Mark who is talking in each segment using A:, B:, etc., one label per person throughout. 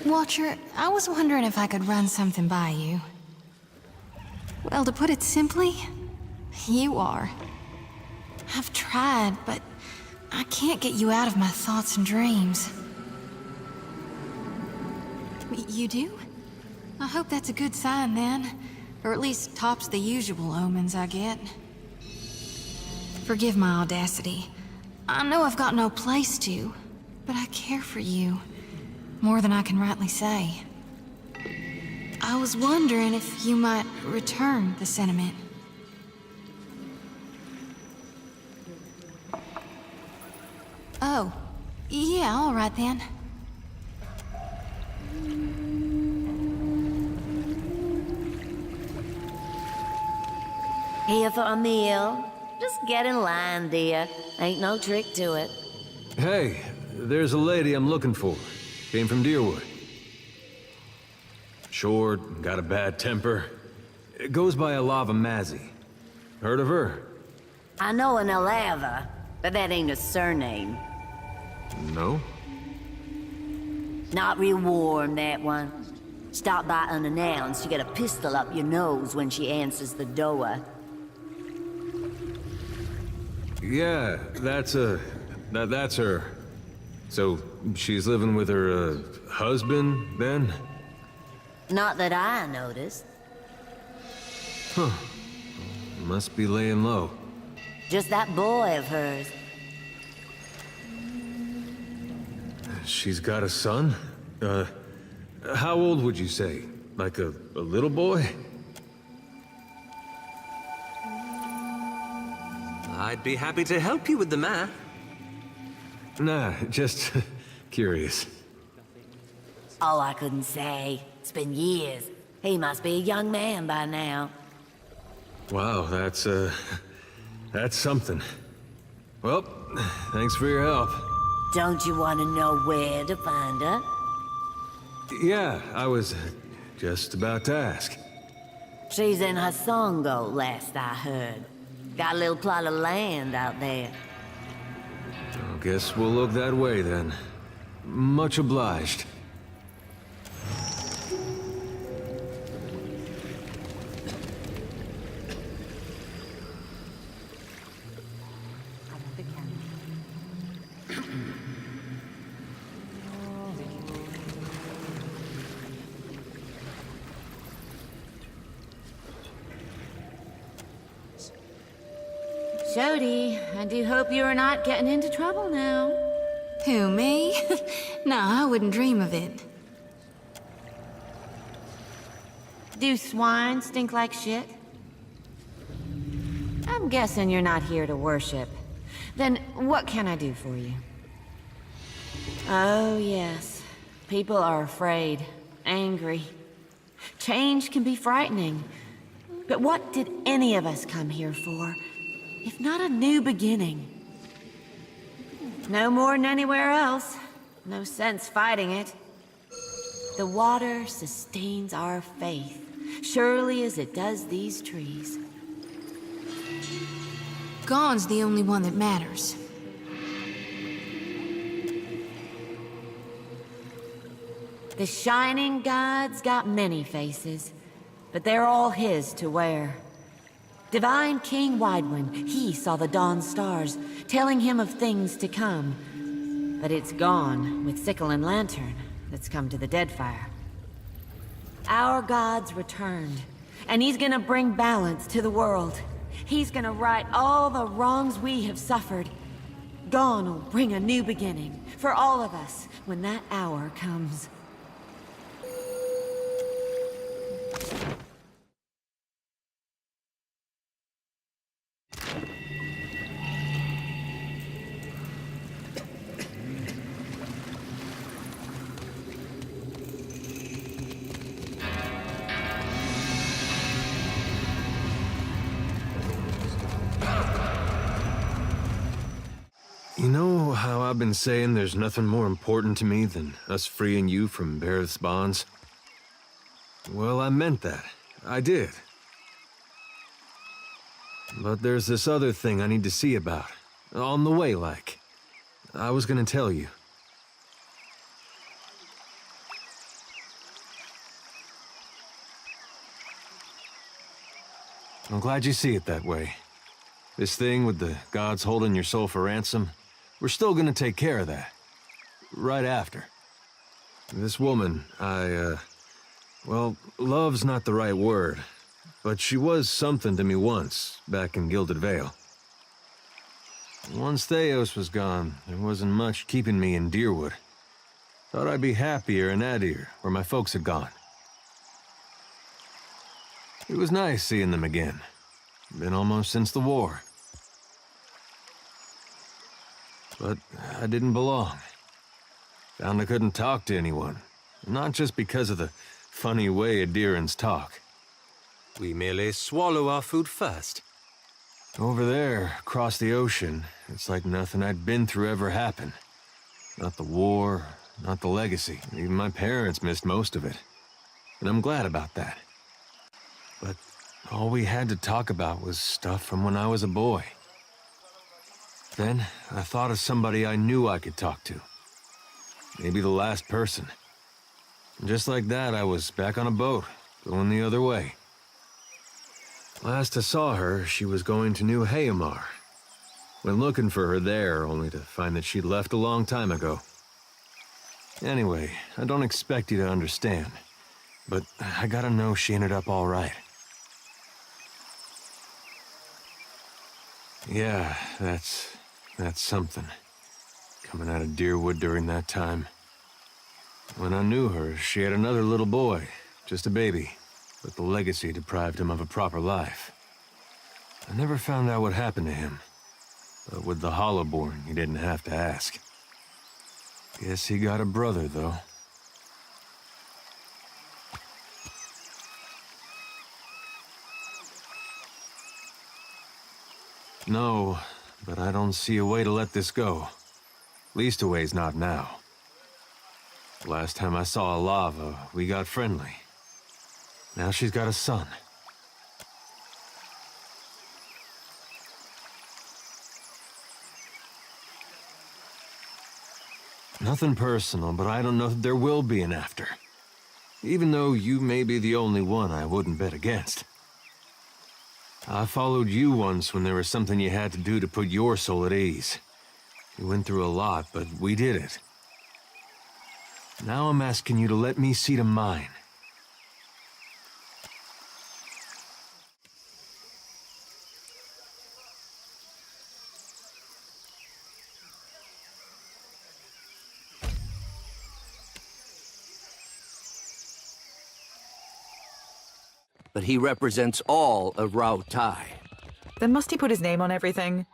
A: Watcher, I was wondering if I could run something by you. Well, to put it simply, you are. I've tried, but I can't get you out of my thoughts and dreams. You do? I hope that's a good sign then. Or at least tops the usual omens I get. Forgive my audacity. I know I've got no place to, but I care for you. More than I can rightly say. I was wondering if you might return the sentiment. Oh, yeah, all right then.
B: Here for a meal? Just get in line, dear. Ain't no trick to it.
C: Hey, there's a lady I'm looking for. Came from Deerwood. Short, got a bad temper. It goes by Alava Mazzy. Heard of her?
B: I know an Alava, but that ain't a surname.
C: No?
B: Not real warm, that one. Stop by unannounced, you get a pistol up your nose when she answers the door.
C: Yeah, that's her. So, she's living with her, husband, then?
B: Not that I noticed.
C: Huh. Must be laying low.
B: Just that boy of hers.
C: She's got a son? How old would you say? Like a little boy?
D: I'd be happy to help you with the math.
C: Nah, just curious.
B: Oh, I couldn't say. It's been years. He must be a young man by now.
C: Wow, that's something. Well, thanks for your help.
B: Don't you want to know where to find her?
C: Yeah, I was just about to ask.
B: She's in Hasongo, last I heard. Got a little plot of land out there.
C: I guess we'll look that way then. Much obliged.
B: Jody, I do hope you are not getting into trouble now.
A: Who, me? No, I wouldn't dream of it.
B: Do swine stink like shit? I'm guessing you're not here to worship. Then what can I do for you? Oh, yes. People are afraid, angry. Change can be frightening. But what did any of us come here for, if not a new beginning? No more than anywhere else. No sense fighting it. The water sustains our faith, surely as it does these trees.
A: Gone's the only one that matters.
B: The shining god's got many faces, but they're all his to wear. Divine King Widewind, he saw the dawn stars, telling him of things to come. But it's gone with sickle and lantern that's come to the Deadfire. Our god's returned, and he's gonna bring balance to the world. He's gonna right all the wrongs we have suffered. Gone will bring a new beginning for all of us when that hour comes.
C: You know how I've been saying there's nothing more important to me than us freeing you from Bareth's bonds? Well, I meant that. I did. But there's this other thing I need to see about. On the way, like. I was gonna tell you. I'm glad you see it that way. This thing with the gods holding your soul for ransom, we're still gonna take care of that. Right after. This woman, well, love's not the right word, but she was something to me once, back in Gilded Vale. Once Theos was gone, there wasn't much keeping me in Deerwood. Thought I'd be happier in Adir, where my folks had gone. It was nice seeing them again. Been almost since the war. But I didn't belong. Found I couldn't talk to anyone. Not just because of the funny way Adirans talk.
D: We merely swallow our food first.
C: Over there, across the ocean, it's like nothing I'd been through ever happened. Not the war, not the legacy. Even my parents missed most of it. And I'm glad about that. But all we had to talk about was stuff from when I was a boy. Then, I thought of somebody I knew I could talk to. Maybe the last person. And just like that, I was back on a boat, going the other way. Last I saw her, she was going to New Hayamar. Went looking for her there, only to find that she'd left a long time ago. Anyway, I don't expect you to understand, but I gotta know she ended up all right. Yeah, that's something. Coming out of Deerwood during that time. When I knew her, she had another little boy, just a baby, but the legacy deprived him of a proper life. I never found out what happened to him, but with the Hollowborn, you didn't have to ask. Guess he got a brother, though. No, but I don't see a way to let this go. Least a way's not now. Last time I saw Alava, we got friendly. Now she's got a son. Nothing personal, but I don't know that there will be an after. Even though you may be the only one I wouldn't bet against. I followed you once when there was something you had to do to put your soul at ease. You went through a lot, but we did it. Now I'm asking you to let me see to mine.
E: But he represents all of Rao Tai.
F: Then must he put his name on everything?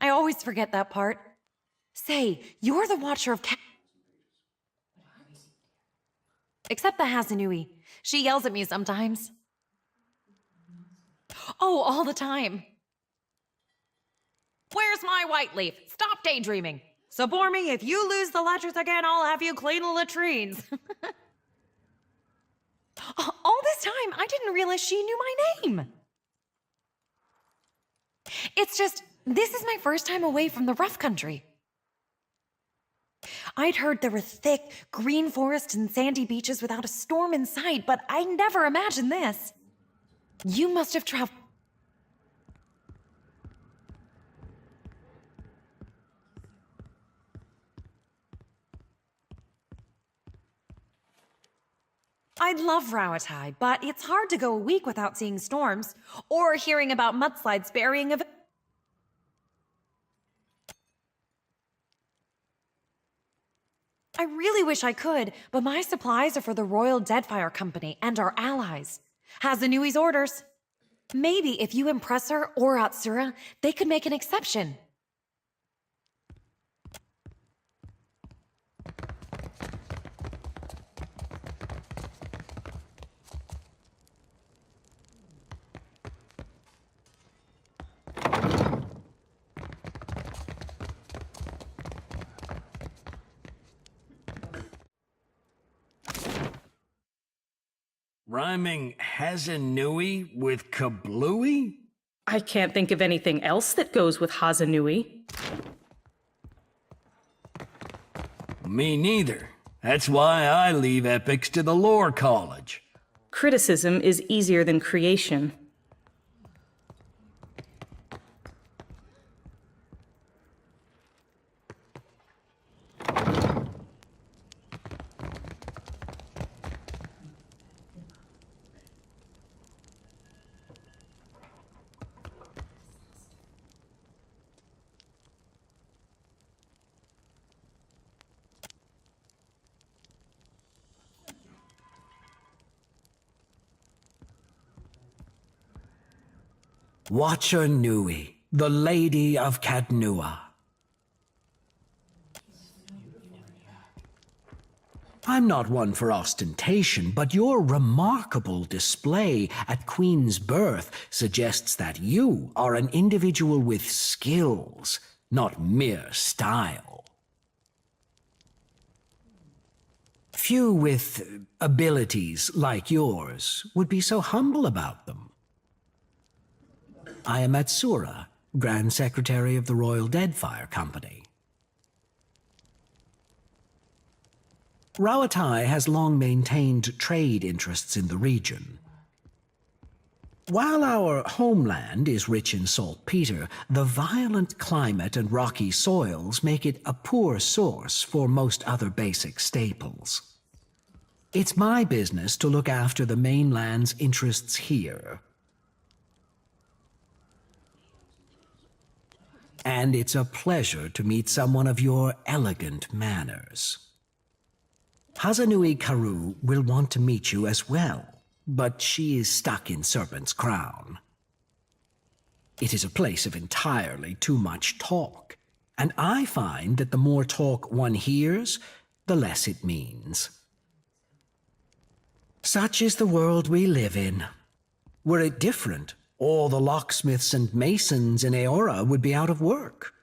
B: I always forget that part. Say, you're the watcher of
G: Except the Hasanui. She yells at me sometimes. Oh, all the time. Where's my white leaf? Stop daydreaming. So, Bormy, if you lose the ledgers again, I'll have you clean the latrines. All this time, I didn't realize she knew my name. It's just, this is my first time away from the rough country. I'd heard there were thick, green forests and sandy beaches without a storm in sight, but I never imagined this. You must have traveled. I love Rawatai, but it's hard to go a week without seeing storms or hearing about mudslides burying a. I really wish I could, but my supplies are for the Royal Deadfire Company and our allies. Hasanui's orders. Maybe if you impress her or Atsura, they could make an exception.
H: Rhyming Hasanui with kablooey?
I: I can't think of anything else that goes with Hasanui.
H: Me neither. That's why I leave epics to the lore college.
I: Criticism is easier than creation.
H: Watcher Nui, the Lady of Kadnua. I'm not one for ostentation, but your remarkable display at Queen's birth suggests that you are an individual with skills, not mere style. Few with abilities like yours would be so humble about them. I am Atsura, Grand Secretary of the Royal Deadfire Company. Rawatai has long maintained trade interests in the region. While our homeland is rich in saltpeter, the violent climate and rocky soils make it a poor source for most other basic staples. It's my business to look after the mainland's interests here. And it's a pleasure to meet someone of your elegant manners. Hasanui Karu will want to meet you as well, but she is stuck in Serpent's Crown. It is a place of entirely too much talk, and I find that the more talk one hears, the less it means. Such is the world we live in. Were it different, all the locksmiths and masons in Eora would be out of work.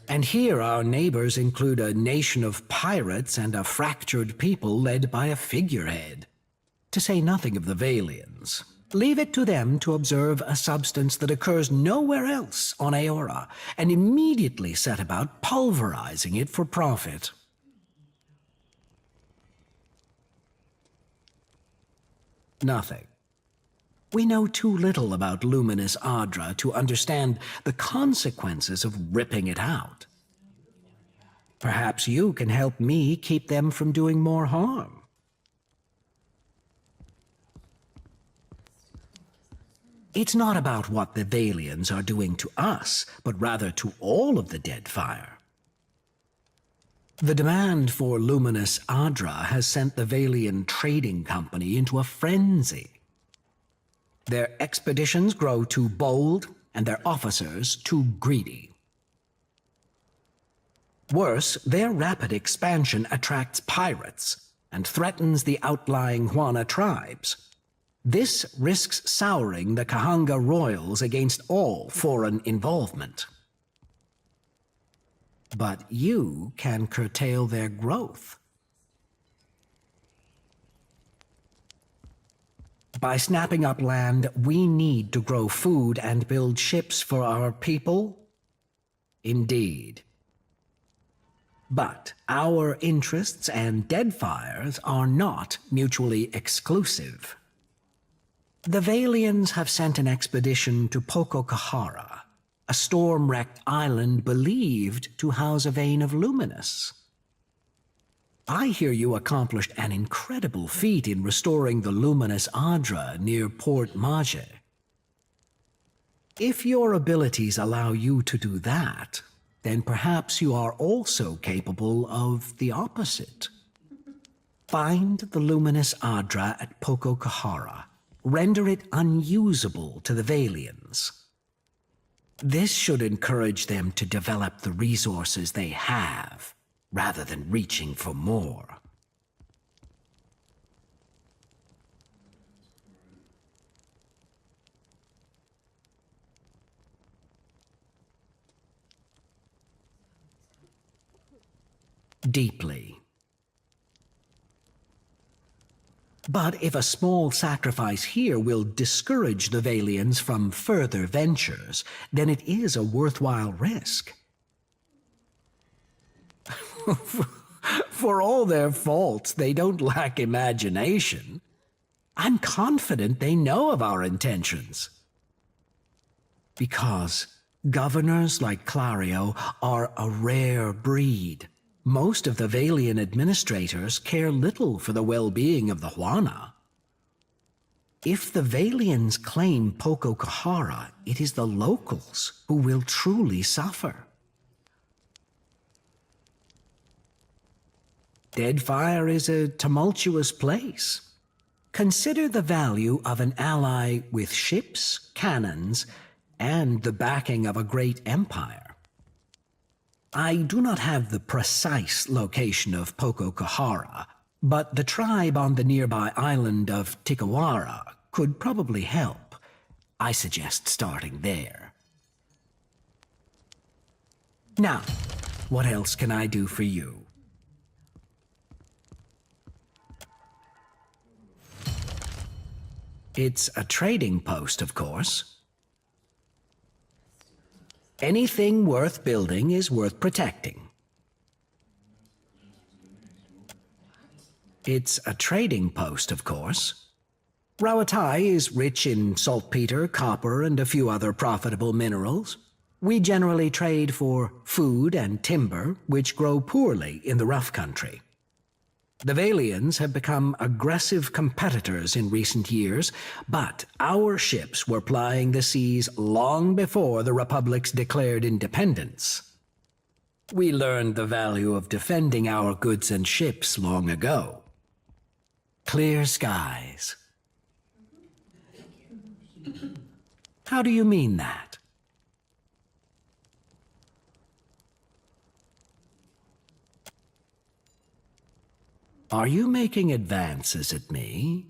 H: And here our neighbors include a nation of pirates and a fractured people led by a figurehead. To say nothing of the Valians. Leave it to them to observe a substance that occurs nowhere else on Eora, and immediately set about pulverizing it for profit. Nothing. We know too little about luminous Adra to understand the consequences of ripping it out. Perhaps you can help me keep them from doing more harm. It's not about what the Valians are doing to us, but rather to all of the Deadfire. The demand for luminous Adra has sent the Valian Trading Company into a frenzy. Their expeditions grow too bold, and their officers too greedy. Worse, their rapid expansion attracts pirates, and threatens the outlying Juana tribes. This risks souring the Kahanga royals against all foreign involvement. But you can curtail their growth. By snapping up land we need to grow food and build ships for our people? Indeed. But our interests and Deadfire's are not mutually exclusive. The Valians have sent an expedition to Pococahara, a storm-wrecked island believed to house a vein of luminous. I hear you accomplished an incredible feat in restoring the luminous Adra near Port Mage. If your abilities allow you to do that, then perhaps you are also capable of the opposite. Find the luminous Adra at Pococahara. Render it unusable to the Valians. This should encourage them to develop the resources they have, rather than reaching for more. Deeply. But if a small sacrifice here will discourage the Valians from further ventures, then it is a worthwhile risk. For all their faults, they don't lack imagination. I'm confident they know of our intentions. Because governors like Clario are a rare breed. Most of the Valian administrators care little for the well-being of the Juana. If the Valians claim Pococahara, it is the locals who will truly suffer. Deadfire is a tumultuous place. Consider the value of an ally with ships, cannons, and the backing of a great empire. I do not have the precise location of Pococahara, but the tribe on the nearby island of Tikawara could probably help. I suggest starting there. Now, what else can I do for you? It's a trading post, of course. Anything worth building is worth protecting. It's a trading post, of course. Rawatai is rich in saltpeter, copper, and a few other profitable minerals. We generally trade for food and timber, which grow poorly in the rough country. The Valians have become aggressive competitors in recent years, but our ships were plying the seas long before the Republic's declared independence. We learned the value of defending our goods and ships long ago. Clear skies. How do you mean that? Are you making advances at me?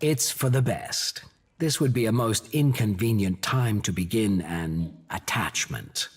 H: It's for the best. This would be a most inconvenient time to begin an attachment.